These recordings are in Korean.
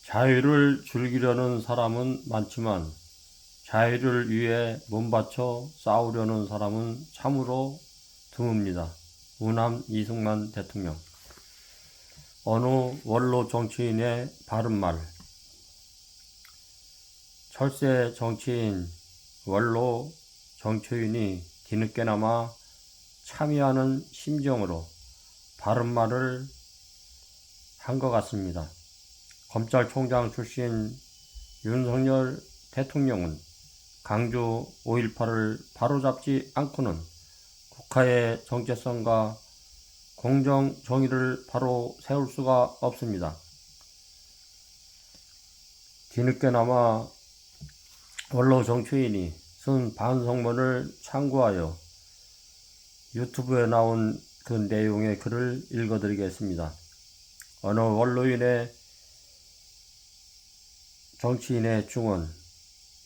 자유를 즐기려는 사람은 많지만 자유를 위해 몸바쳐 싸우려는 사람은 참으로 드뭅니다. 우남 이승만 대통령. 어느 원로 정치인의 바른말. 철새 정치인, 원로 정치인이 뒤늦게나마 참여하는 심정으로 바른말을 한 것 같습니다. 검찰총장 출신 윤석열 대통령은 강주 5.18을 바로잡지 않고는 국가의 정체성과 공정 정의를 바로 세울 수가 없습니다. 뒤늦게나마 원로 정치인이 쓴 반성문을 참고하여 유튜브에 나온 그 내용의 글을 읽어드리겠습니다. 어느 원로인의 정치인의 증언.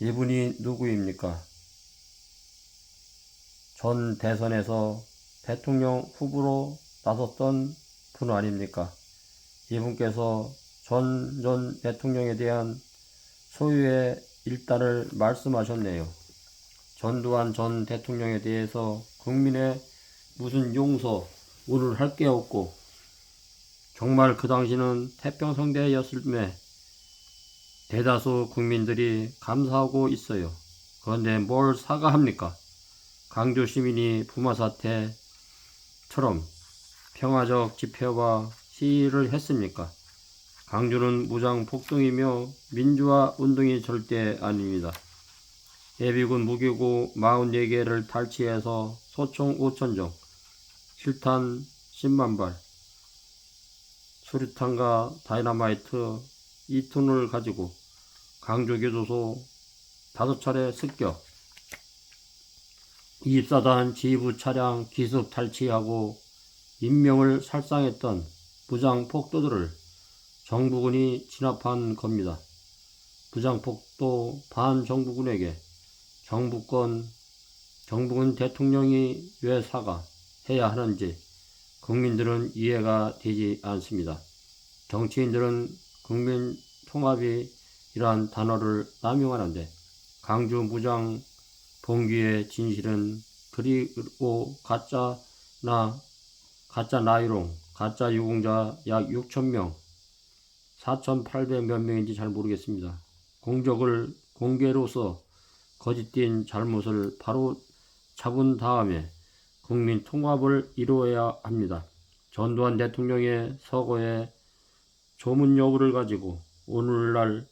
이분이 누구입니까? 전 대선에서 대통령 후보로 나섰던 분 아닙니까? 이분께서 전 대통령에 대한 소유의 일단을 말씀하셨네요. 전두환 전 대통령에 대해서 국민의 무슨 용서, 오늘 할 게 없고 정말 그 당시는 태평성대였음에 대다수 국민들이 감사하고 있어요. 그런데 뭘 사과합니까? 강주 시민이 부마 사태처럼 평화적 집회와 시위를 했습니까? 강주는 무장 폭동이며 민주화 운동이 절대 아닙니다. 예비군 무기고 44개를 탈취해서 소총 5,000정, 실탄 10만 발, 수류탄과 다이너마이트 2톤을 가지고 강주교도소 5차례 습격, 24단 지휘부 차량 기습 탈취하고 인명을 살상했던 무장폭도들을 정부군이 진압한 겁니다. 무장폭도 반정부군에게 정부군 대통령이 왜 사과해야 하는지 국민들은 이해가 되지 않습니다. 정치인들은 국민 통합이란 단어를 남용하는데 강주 무장 봉기의 진실은 그리고 가짜 나이롱, 가짜 유공자 약 6,000명, 4,800 몇 명인지 잘 모르겠습니다. 공적을 공개로서 거짓된 잘못을 바로 잡은 다음에 국민 통합을 이루어야 합니다. 전두환 대통령의 서거의 조문 여부를 가지고 오늘날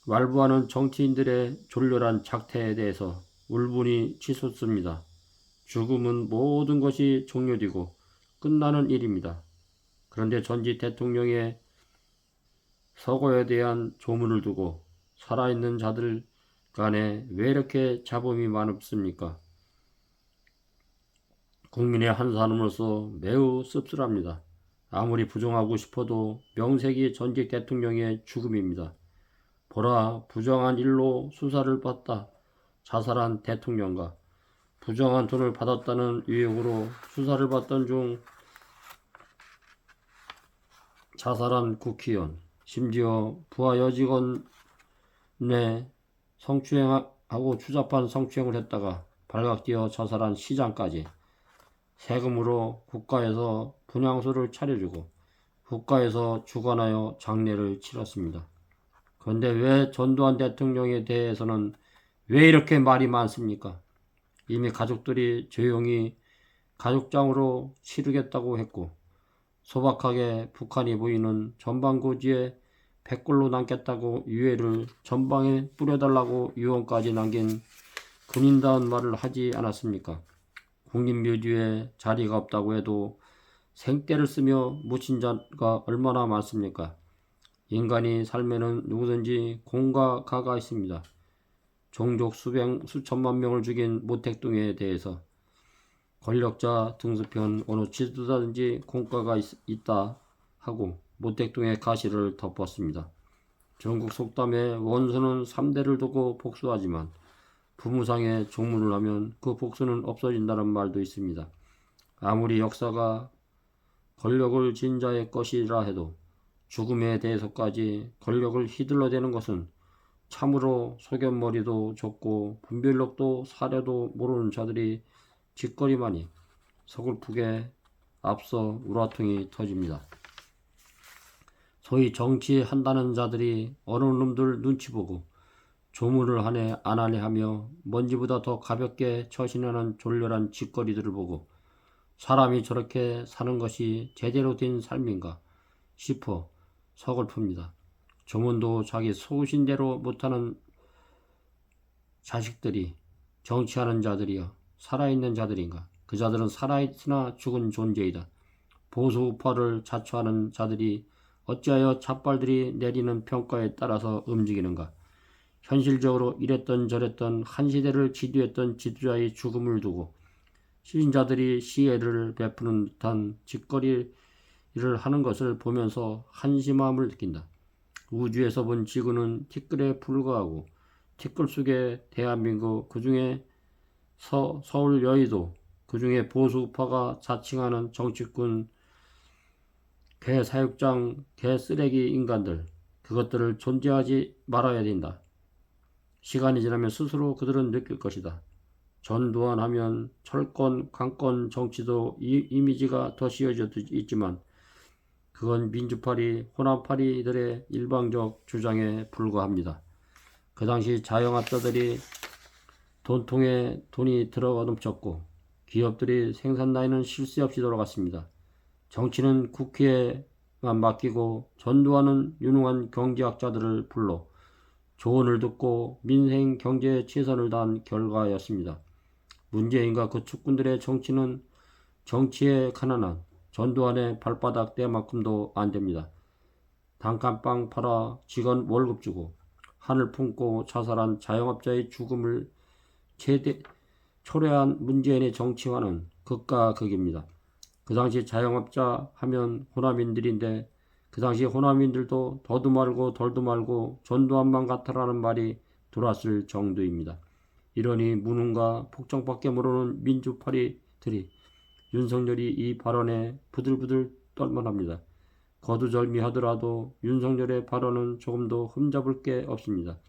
말부하는 정치인들의 졸렬한 작태에 대해서 울분이 치솟습니다. 죽음은 모든 것이 종료되고 끝나는 일입니다. 그런데 전직 대통령의 서거에 대한 조문을 두고 살아있는 자들 간에 왜 이렇게 잡음이 많습니까? 국민의 한 사람으로서 매우 씁쓸합니다. 아무리 부정하고 싶어도 명색이 전직 대통령의 죽음입니다. 보라, 부정한 일로 수사를 받다 자살한 대통령과 부정한 돈을 받았다는 의혹으로 수사를 받던 중 자살한 국회의원, 심지어 부하 여직원의 성추행하고 추잡한 성추행을 했다가 발각되어 자살한 시장까지 세금으로 국가에서 분향소를 차려주고 국가에서 주관하여 장례를 치렀습니다. 그런데 왜 전두환 대통령에 대해서는 왜 이렇게 말이 많습니까? 이미 가족들이 조용히 가족장으로 치르겠다고 했고 소박하게 북한이 보이는 전방고지에 백골로 남겠다고 유해를 전방에 뿌려달라고 유언까지 남긴 군인다운 말을 하지 않았습니까? 국립묘지에 자리가 없다고 해도 생떼를 쓰며 묻힌 자가 얼마나 많습니까? 인간이 살면은 누구든지 공과 가가 있습니다. 종족 수천만 명을 죽인 모택동에 대해서 권력자 등수편 어느 지도자든지 공과가 있다 하고 모택동의 가시를 덮었습니다. 전국 속담에 원수는 3대를 두고 복수하지만 부무상에 종문을 하면 그 복수는 없어진다는 말도 있습니다. 아무리 역사가 권력을 쥔 자의 것이라 해도 죽음에 대해서까지 권력을 휘둘러대는 것은 참으로 소견머리도 좁고 분별력도 사려도 모르는 자들이 짓거리만이 서글프게 앞서 우라통이 터집니다. 소위 정치한다는 자들이 어느 놈들 눈치 보고 조문을 하네 안 하네 하며 먼지보다 더 가볍게 처신하는 졸렬한 짓거리들을 보고 사람이 저렇게 사는 것이 제대로 된 삶인가 싶어 서글픕니다. 조문도 자기 소신대로 못하는 자식들이 정치하는 자들이여 살아있는 자들인가? 그 자들은 살아있으나 죽은 존재이다. 보수우파를 자처하는 자들이 어찌하여 잡발들이 내리는 평가에 따라서 움직이는가? 현실적으로 이랬던 저랬던 한 시대를 지도했던 지도자의 죽음을 두고 시인자들이 시혜를 베푸는 듯한 짓거리를 하는 것을 보면서 한심함을 느낀다. 우주에서 본 지구는 티끌에 불과하고 티끌 속에 대한민국, 그중에 서울 여의도, 그중에 보수우파가 자칭하는 정치꾼, 개사육장, 개쓰레기 인간들, 그것들을 존재하지 말아야 된다. 시간이 지나면 스스로 그들은 느낄 것이다. 전두환 하면 철권, 강권 정치도 이미지가 더 씌어져 있지만 그건 민주파리, 호남파리들의 일방적 주장에 불과합니다. 그 당시 자영업자들이 돈통에 돈이 들어가 넘쳤고 기업들이 생산 라인은 쉴 새 없이 돌아갔습니다. 정치는 국회에만 맡기고 전두환은 유능한 경제학자들을 불러 조언을 듣고 민생 경제에 최선을 다한 결과였습니다. 문재인과 그 측근들의 정치는 정치에 가난한 전두환의 발바닥 떼만큼도 안 됩니다. 단칸방 팔아 직원 월급 주고 하늘 품고 자살한 자영업자의 죽음을 초래한 문재인의 정치와는 극과 극입니다. 그 당시 자영업자 하면 호남인들인데 그 당시 호남인들도 더도 말고 덜도 말고 전두환만 같아라는 말이 돌았을 정도입니다. 이러니 무능과 폭정밖에 모르는 민주파리들이 윤석열이 이 발언에 부들부들 떨만합니다. 거두절미하더라도 윤석열의 발언은 조금도 흠잡을 게 없습니다.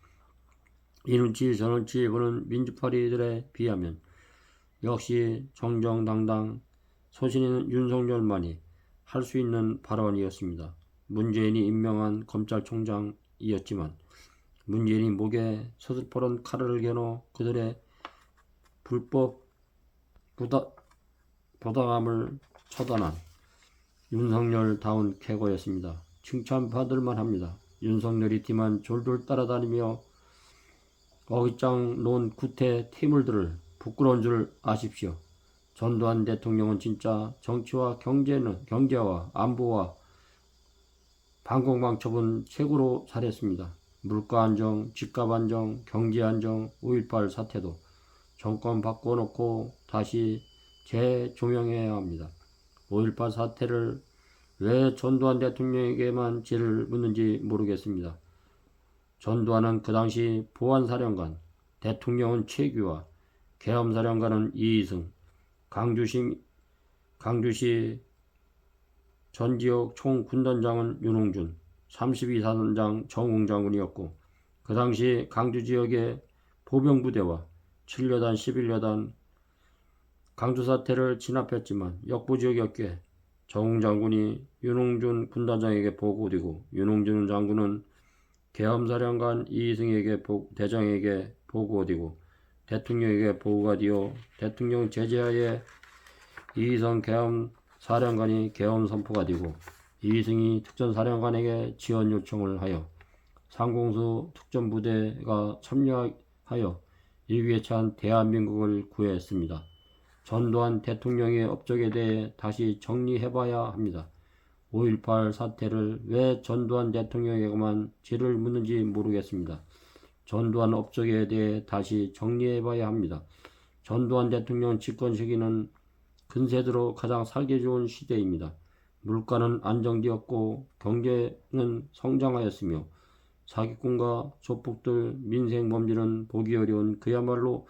이 눈치 저 눈치 보는 민주파리들에 비하면 역시 정정당당 소신 있는 윤석열만이 할 수 있는 발언이었습니다. 문재인이 임명한 검찰총장이었지만 문재인이 목에 서슬퍼런 칼을 겨누 그들의 불법 부당함을 처단한 윤석열다운 쾌거였습니다. 칭찬받을만 합니다. 윤석열이 뒤만 졸졸 따라다니며 어깃장 놓은 구태 태물들을 부끄러운 줄 아십시오. 전두환 대통령은 진짜 정치와 경제와 안보와 방공방첩은 최고로 잘했습니다. 물가 안정, 집값 안정, 경제 안정, 5.18 사태도 정권 바꿔놓고 다시 재조명해야 합니다. 5.18 사태를 왜 전두환 대통령에게만 죄를 묻는지 모르겠습니다. 전두환은 그 당시 보안사령관, 대통령은 최규하, 계엄사령관은 이희승, 강주시 전지역 총군단장은 윤홍준, 32사단장 정웅장군이었고 그 당시 강주지역의 보병부대와 7여단, 11여단 강주사태를 진압했지만 역부지역이었기에 정웅장군이 윤홍준 군단장에게 보고되고 윤홍준 장군은 계엄사령관 이희승에게 대장에게 보고되고 대통령에게 보고가 되어 대통령 제재하에 이희성 계엄사령관이 계엄 선포가 되고 이희승이 특전사령관에게 지원 요청을 하여 상공수 특전부대가 참여하여 일기에 찬 대한민국을 구했습니다. 전두환 대통령의 업적에 대해 다시 정리해봐야 합니다. 5.18 사태를 왜 전두환 대통령에게만 죄를 묻는지 모르겠습니다. 전두환 업적에 대해 다시 정리해봐야 합니다. 전두환 대통령 집권 시기는 근세대로 가장 살기 좋은 시대입니다. 물가는 안정되었고 경제는 성장하였으며 사기꾼과 조폭들 민생범죄는 보기 어려운 그야말로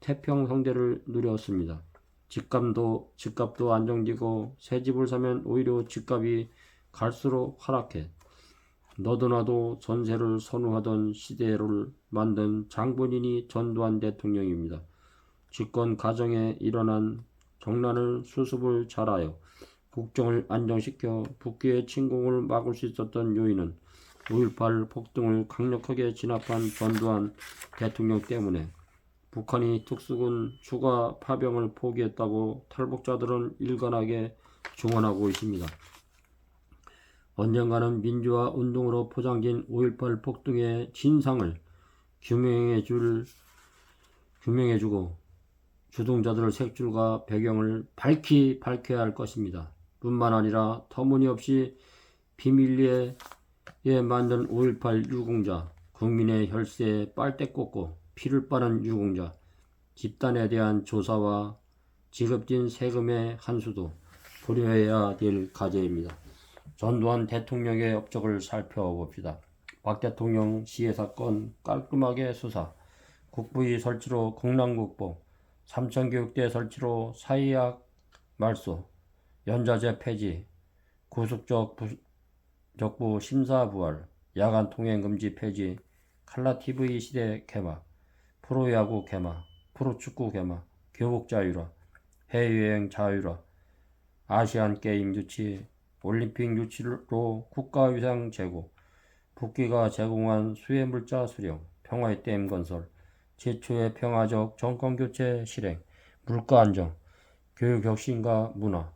태평성대를 누렸습니다. 집값도 안정되고 새 집을 사면 오히려 집값이 갈수록 하락해 너도 나도 전세를 선호하던 시대를 만든 장본인이 전두환 대통령입니다. 집권 과정에 일어난 정난을 수습을 잘하여 국정을 안정시켜 북괴의 침공을 막을 수 있었던 요인은 5.18 폭동을 강력하게 진압한 전두환 대통령 때문에 북한이 특수군 추가 파병을 포기했다고 탈북자들은 일관하게 증언하고 있습니다. 언젠가는 민주화 운동으로 포장된 5.18 폭동의 진상을 규명해주고 주동자들의 색출과 배경을 밝혀야 할 것입니다. 뿐만 아니라 터무니없이 비밀리에 만든 5.18 유공자, 국민의 혈세에 빨대 꽂고 피를 빠는 유공자, 집단에 대한 조사와 지급된 세금의 한수도 고려해야 될 과제입니다. 전두환 대통령의 업적을 살펴봅시다. 박 대통령 시해 사건 깔끔하게 수사, 국부위 설치로 국난국보, 삼천교육대 설치로 사회학 말소, 연자제 폐지, 구속적부 심사 부활, 야간 통행 금지 폐지, 칼라TV 시대 개막, 프로야구 개막, 프로축구 개막, 교복 자유화, 해외여행 자유화, 아시안게임 유치, 올림픽 유치로 국가위상 제고, 북기가 제공한 수해물자 수령, 평화의 댐 건설, 최초의 평화적 정권교체 실행, 물가 안정, 교육 혁신과 문화,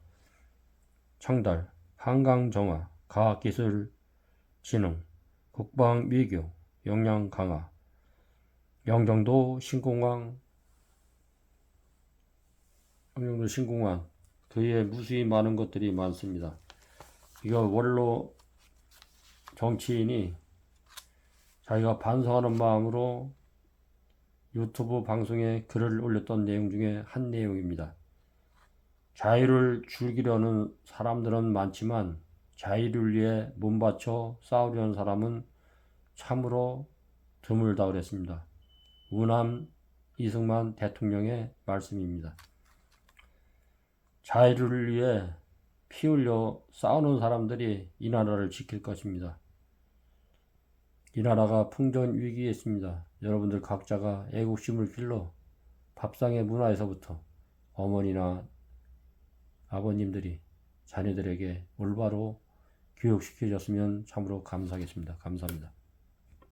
창달, 한강 정화, 과학기술 진흥, 국방 위교, 역량 강화, 영종도 신공항, 그에 무수히 많은 것들이 많습니다. 이거 원로 정치인이 자기가 반성하는 마음으로 유튜브 방송에 글을 올렸던 내용 중에 한 내용입니다. 자유를 즐기려는 사람들은 많지만 자유를 위해 몸바쳐 싸우려는 사람은 참으로 드물다 그랬습니다. 우남 이승만 대통령의 말씀입니다. 자유를 위해 피 흘려 싸우는 사람들이 이 나라를 지킬 것입니다. 이 나라가 풍전 위기에 있습니다. 여러분들 각자가 애국심을 길러 밥상의 문화에서부터 어머니나 아버님들이 자녀들에게 올바로 교육시켜줬으면 참으로 감사하겠습니다. 감사합니다.